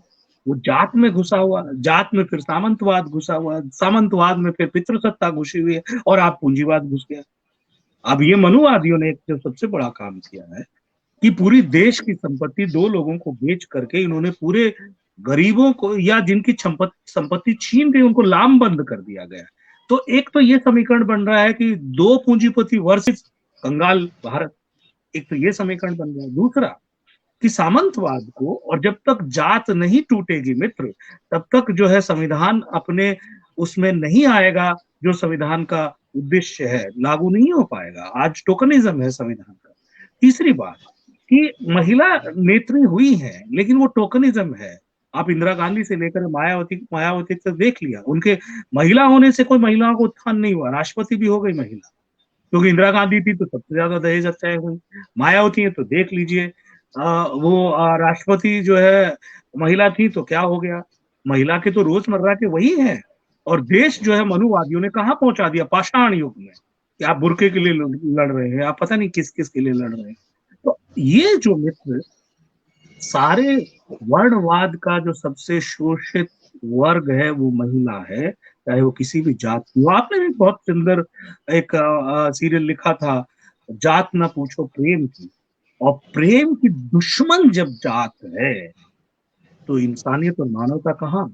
वो जात में घुसा हुआ, जात में फिर सामंतवाद घुसा हुआ, सामंतवाद में फिर पितृसत्ता घुसी हुई है, और आप पूंजीवाद घुस गया। अब ये मनुवादियों ने एक जो सबसे बड़ा काम किया है कि पूरी देश की संपत्ति 2 लोगों को बेच करके इन्होंने पूरे गरीबों को या जिनकी संपत्ति छीन गई उनको लामबंद कर दिया गया। तो एक तो ये समीकरण बन रहा है कि 2 पूंजीपति वर्सेस कंगाल भारत, एक तो ये समीकरण बन रहा है। दूसरा कि सामंतवाद को, और जब तक जात नहीं टूटेगी मित्र, तब तक जो है संविधान अपने उसमें नहीं आएगा, जो संविधान का उद्देश्य है लागू नहीं हो पाएगा। आज टोकनिज्म है संविधान का। तीसरी बात कि महिला नेत्री हुई है, लेकिन वो टोकनिज्म है। आप इंदिरा गांधी से लेकर मायावती तक देख लिया, उनके महिला होने से कोई महिलाओं को उत्थान नहीं हुआ। राष्ट्रपति भी हो गई महिला, क्योंकि इंदिरा गांधी थी तो सबसे ज्यादा दहेज हत्याएं हुई। मायावती है तो देख लीजिए, वो राष्ट्रपति जो है महिला थी तो क्या हो गया। महिला के तो रोजमर्रा के वही है। और देश जो है मनुवादियों ने कहाँ पहुंचा दिया, पाषाण युग में, कि आप बुर्के के लिए लड़ रहे हैं, आप पता नहीं किस किस के लिए लड़ रहे हैं। तो ये जो मित्र सारे वर्णवाद का जो सबसे शोषित वर्ग है वो महिला है, चाहे वो किसी भी जात की हो। आपने भी बहुत सुंदर एक सीरियल लिखा था, जात ना पूछो प्रेम की, और प्रेम की दुश्मन जब जात है तो इंसानियत और मानवता कहाँ।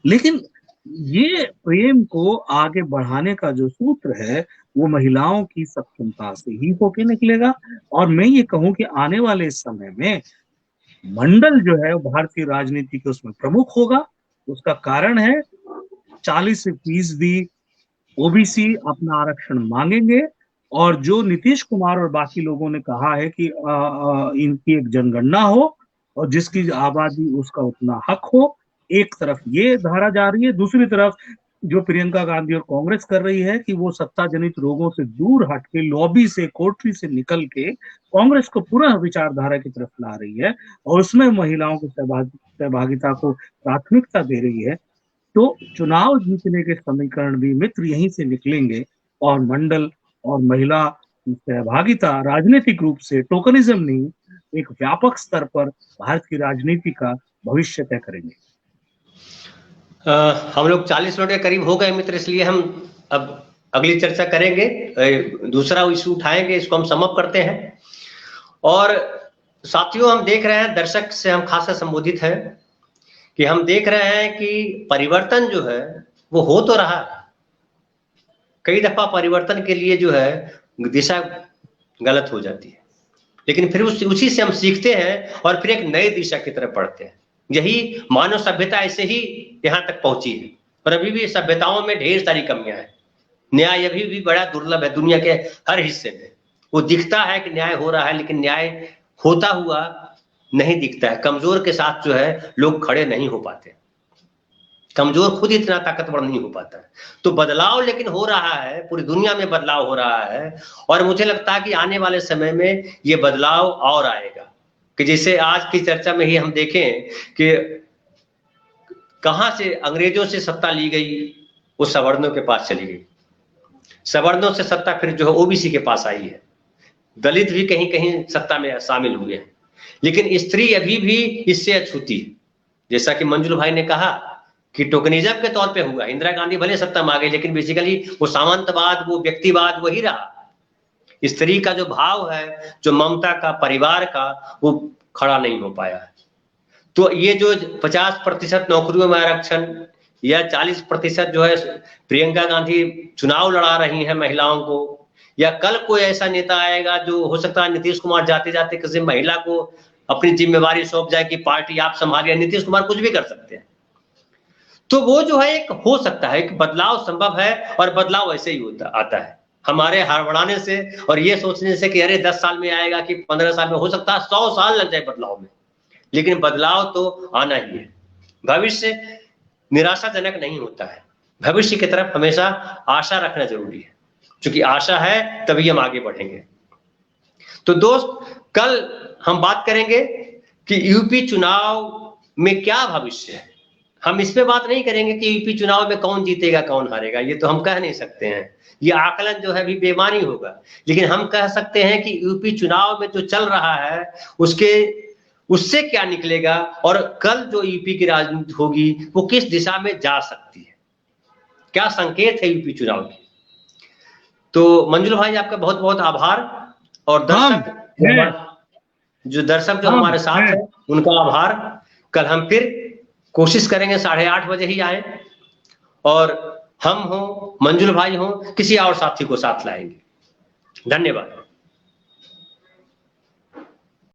लेकिन ये प्रेम को आगे बढ़ाने का जो सूत्र है वो महिलाओं की सक्षमता से ही होके निकलेगा। और मैं ये कहूं कि आने वाले इस समय में मंडल जो है भारतीय राजनीति के उसमें प्रमुख होगा। उसका कारण है 40% ओबीसी अपना आरक्षण मांगेंगे, और जो नीतीश कुमार और बाकी लोगों ने कहा है कि इनकी एक जनगणना हो और जिसकी आबादी उसका उतना हक हो, एक तरफ ये धारा जा रही है, दूसरी तरफ जो प्रियंका गांधी और कांग्रेस कर रही है कि वो सत्ता जनित रोगों से दूर हट के लॉबी से, कोठरी से निकल के कांग्रेस को पुनः विचारधारा की तरफ ला रही है और उसमें महिलाओं की सहभागिता को प्राथमिकता दे रही है। तो चुनाव जीतने के समीकरण भी मित्र यहीं से निकलेंगे और मंडल और महिला सहभागिता राजनीतिक रूप से टोकनिज्म नहीं, एक व्यापक स्तर पर भारत की राजनीति का भविष्य तय करेंगे। हम लोग 40 मिनट के करीब हो गए मित्र, इसलिए हम अब अगली चर्चा करेंगे, दूसरा इशू उठाएंगे, इसको हम समअप करते हैं। और साथियों, हम देख रहे हैं, दर्शक से हम खासा संबोधित है कि हम देख रहे हैं कि परिवर्तन जो है वो हो तो रहा है, कई दफा परिवर्तन के लिए जो है दिशा गलत हो जाती है, लेकिन फिर उसी से हम सीखते हैं और फिर एक नई दिशा की तरफ बढ़ते हैं। यही मानव सभ्यता ऐसे ही यहाँ तक पहुंची है, और अभी भी सभ्यताओं में ढेर सारी कमियां हैं। न्याय अभी भी बड़ा दुर्लभ है दुनिया के हर हिस्से में। वो दिखता है कि न्याय हो रहा है, लेकिन न्याय होता हुआ नहीं दिखता है। कमजोर के साथ जो है लोग खड़े नहीं हो पाते, कमजोर खुद इतना ताकतवर नहीं हो पाता है। तो बदलाव लेकिन हो रहा है, पूरी दुनिया में बदलाव हो रहा है, और मुझे लगता है कि आने वाले समय में ये बदलाव और आएगा। कि जैसे आज की चर्चा में ही हम देखें कि कहां से अंग्रेजों से सत्ता ली गई, वो सवर्णों के पास चली गई, सवर्णों से सत्ता फिर जो है ओबीसी के पास आई है, दलित भी कहीं कहीं सत्ता में शामिल हुए हैं, लेकिन स्त्री अभी भी इससे अछूती है। जैसा कि मंजुल भाई ने कहा कि टोकनिज्म के तौर पे हुआ, इंदिरा गांधी भले सत्ता में आ गई, लेकिन बेसिकली वो सामंतवाद, वो व्यक्तिवाद वही रहा। स्त्री का जो भाव है, जो ममता का, परिवार का, वो खड़ा नहीं हो पाया है। तो ये जो 50% नौकरियों में आरक्षण या 40% जो है प्रियंका गांधी चुनाव लड़ा रही हैं महिलाओं को, या कल कोई ऐसा नेता आएगा जो हो सकता है नीतीश कुमार जाते जाते किसी महिला को अपनी जिम्मेवारी सौंप जाए कि पार्टी आप संभालिए, नीतीश कुमार कुछ भी कर सकते हैं। तो वो जो है एक हो सकता है कि बदलाव संभव है, और बदलाव ऐसे ही आता है हमारे हड़बड़ाने से और ये सोचने से कि अरे 10 साल में आएगा कि 15 साल में, हो सकता है 100 साल लग जाए बदलाव में, लेकिन बदलाव तो आना ही है। भविष्य निराशाजनक नहीं होता है, भविष्य की तरफ हमेशा आशा रखना जरूरी है, क्योंकि आशा है तभी हम आगे बढ़ेंगे। तो दोस्त, कल हम बात करेंगे कि यूपी चुनाव में क्या भविष्य है। हम इस पे बात नहीं करेंगे कि यूपी चुनाव में कौन जीतेगा कौन हारेगा, ये तो हम कह नहीं सकते हैं, ये आकलन जो है भी बेमानी होगा। लेकिन हम कह सकते हैं कि यूपी चुनाव में जो चल रहा है उससे क्या निकलेगा, और कल जो यूपी की राजनीति होगी वो किस दिशा में जा सकती है, क्या संकेत है यूपी चुनाव की। तो मंजुल भाई, आपका बहुत बहुत आभार, और दर्शक जो हमारे साथ हैं उनका आभार। कल हम फिर कोशिश करेंगे 8:30 बजे ही आए, और हम हो, मंजुल भाई हो, किसी और साथी को साथ लाएंगे। धन्यवाद।